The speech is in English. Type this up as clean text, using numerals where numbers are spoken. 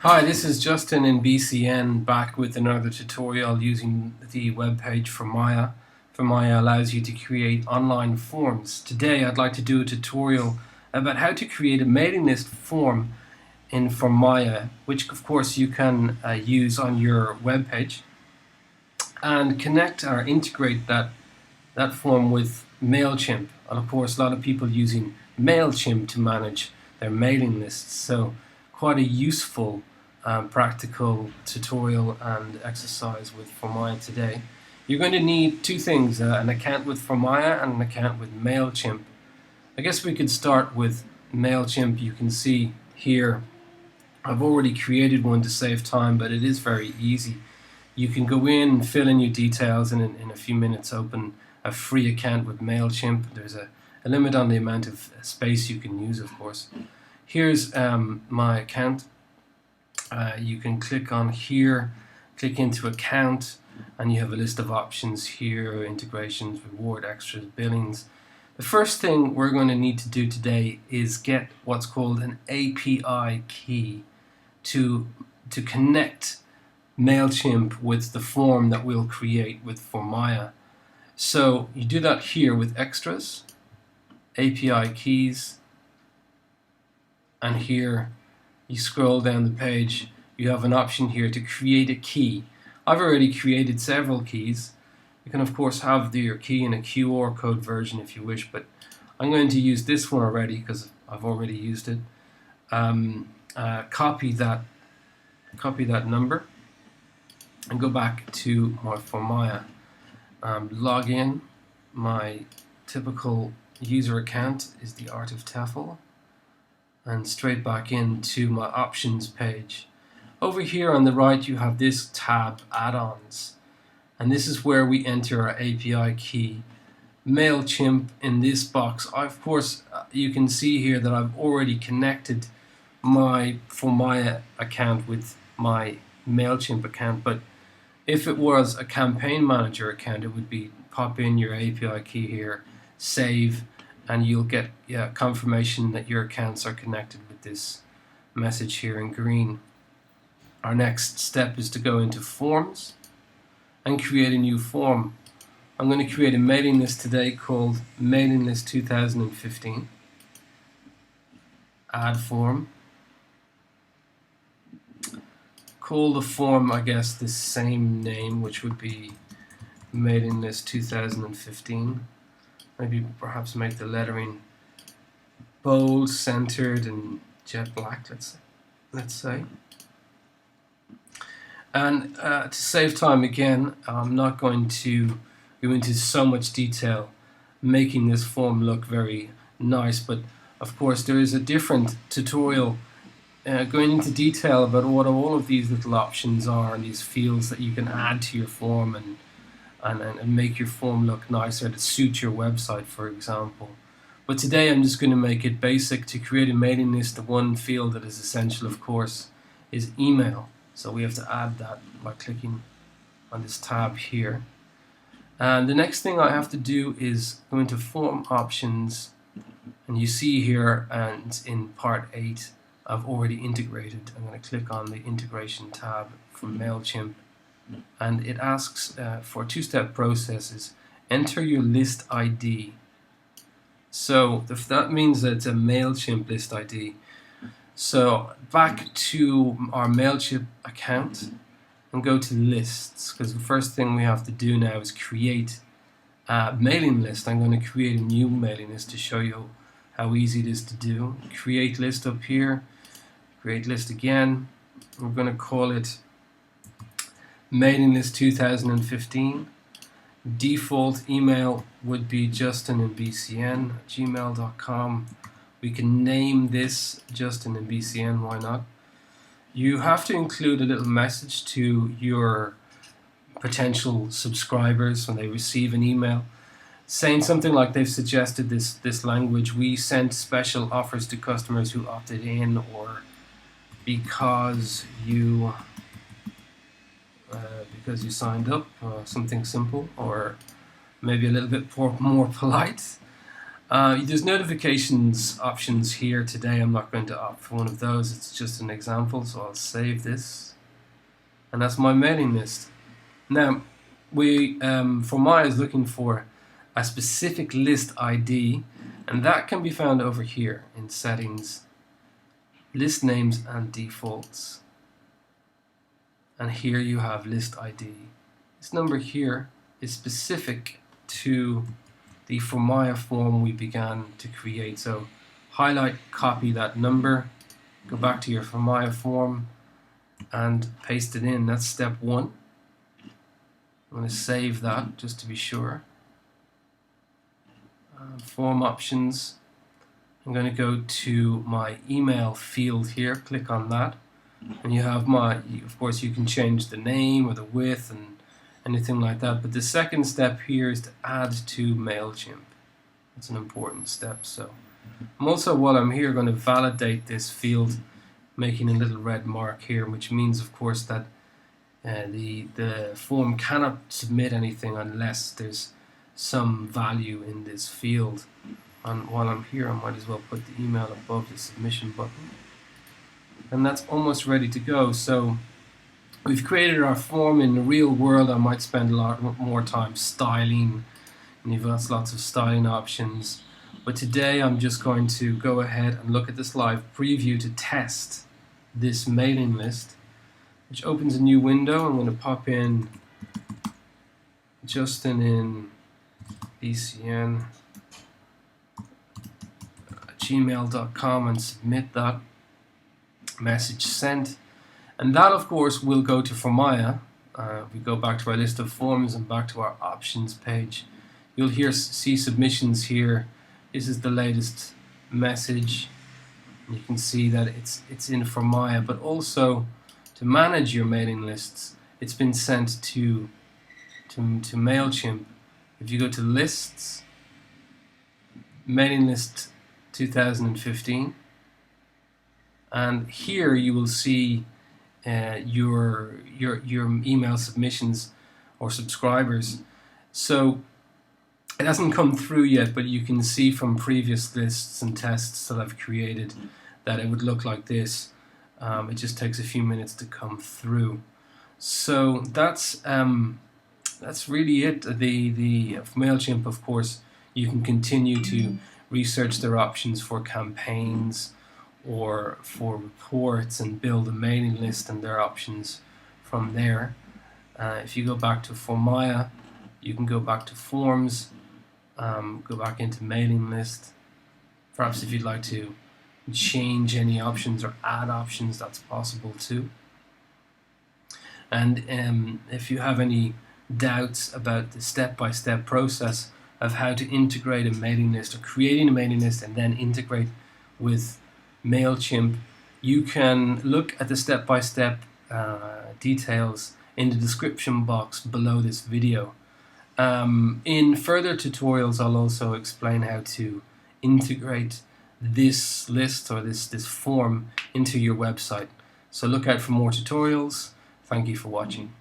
Hi, this is Justin in BCN back with another tutorial using the web page Formaya. Formaya allows you to create online forms. Today I'd like to do a tutorial about how to create a mailing list form in Formaya, which of course you can use on your web page, and connect or integrate that form with Mailchimp. And of course a lot of people using Mailchimp to manage their mailing lists, so quite a useful practical tutorial and exercise with Formaya today. You're going to need two things, an account with Formaya and an account with Mailchimp. I guess we could start with Mailchimp. You can see here I've already created one to save time, but it is very easy. You can go in and fill in your details and in a few minutes open a free account with Mailchimp. There's a limit on the amount of space you can use, of course. Here's my account. You can click on here, click into account, and you have a list of options here: integrations, reward, extras, billings. The first thing we're going to need to do today is get what's called an API key to connect Mailchimp with the form that we'll create with Formaya. So you do that here with extras, API keys, and here you scroll down the page, you have an option here to create a key. I've already created several keys. You can of course have your key in a QR code version if you wish, but I'm going to use this one already because I've already used it. Copy that number and go back to my Formaya. Log in. My typical user account is the Art of Tefl, and straight back into my options page. Over here on the right you have this tab, Add-Ons, and this is where we enter our API key. Mailchimp in this box. Of course you can see here that I've already connected my Formaya account with my Mailchimp account, but if it was a campaign manager account, it would be pop in your API key here, save, and you'll get confirmation that your accounts are connected with this message here in green. Our next step is to go into forms and create a new form. I'm going to create a mailing list today called Mailing List 2015. Add form. Call the form, I guess, the same name, which would be Mailing List 2015. Maybe perhaps make the lettering bold, centered, and jet black, let's say. And to save time again, I'm not going to go into so much detail making this form look very nice, but of course there is a different tutorial going into detail about what all of these little options are and these fields that you can add to your form and make your form look nicer to suit your website, for example. But today I'm just going to make it basic. To create a mailing list, the one field that is essential, of course, is email. So we have to add that by clicking on this tab here. And the next thing I have to do is go into form options, and you see here, and in part 8 I've already integrated. I'm going to click on the integration tab from Mailchimp, and it asks for two-step processes. Enter your list ID. So if that means that it's a Mailchimp list ID. So back to our Mailchimp account and go to lists, because the first thing we have to do now is create a mailing list. I'm going to create a new mailing list to show you how easy it is to do. Create list up here, create list again. We're going to call it Mailing List 2015. Default email would be justininbcn@gmail.com. We can name this Justin in BCN, why not? You have to include a little message to your potential subscribers when they receive an email, saying something like they've suggested this language: we sent special offers to customers who opted in, or because you signed up, something simple, or maybe a little bit more polite. There's notifications options here. Today I'm not going to opt for one of those. It's just an example, so I'll save this. And that's my mailing list. Now, Formaya is looking for a specific list ID, and that can be found over here in settings, list names and defaults. And here you have list ID. This number here is specific to the Formaya form we began to create. So highlight, copy that number, go back to your Formaya form and paste it in. That's step 1. I'm going to save that just to be sure. Form options. I'm going to go to my email field here, click on that, and you have of course you can change the name or the width and anything like that, but the second step here is to add to Mailchimp. That's an important step. So I'm also, while I'm here, going to validate this field, making a little red mark here, which means of course that the form cannot submit anything unless there's some value in this field. And while I'm here, I might as well put the email above the submission button. And that's almost ready to go. So we've created our form. In the real world, I might spend a lot more time styling, and you've got lots of styling options. But today I'm just going to go ahead and look at this live preview to test this mailing list, which opens a new window. I'm going to pop in Justin in BCN gmail.com and submit that. Message sent. And that, of course, will go to Formaya. We go back to our list of forms and back to our options page. You'll see submissions here. This is the latest message. You can see that it's in Formaya, but also to manage your mailing lists, it's been sent to Mailchimp. If you go to lists, mailing list 2015, and here you will see your email submissions or subscribers. So it hasn't come through yet, but you can see from previous lists and tests that I've created that it would look like this. It just takes a few minutes to come through. So that's really it. The Mailchimp, of course, you can continue to research their options for campaigns or for reports and build a mailing list and their options from there. If you go back to Formaya, you can go back to forms, go back into mailing list. Perhaps if you'd like to change any options or add options, that's possible too. And if you have any doubts about the step-by-step process of how to integrate a mailing list or creating a mailing list and then integrate with Mailchimp, you can look at the step-by-step details in the description box below this video. In further tutorials, I'll also explain how to integrate this list or this form into your website. So look out for more tutorials. Thank you for watching.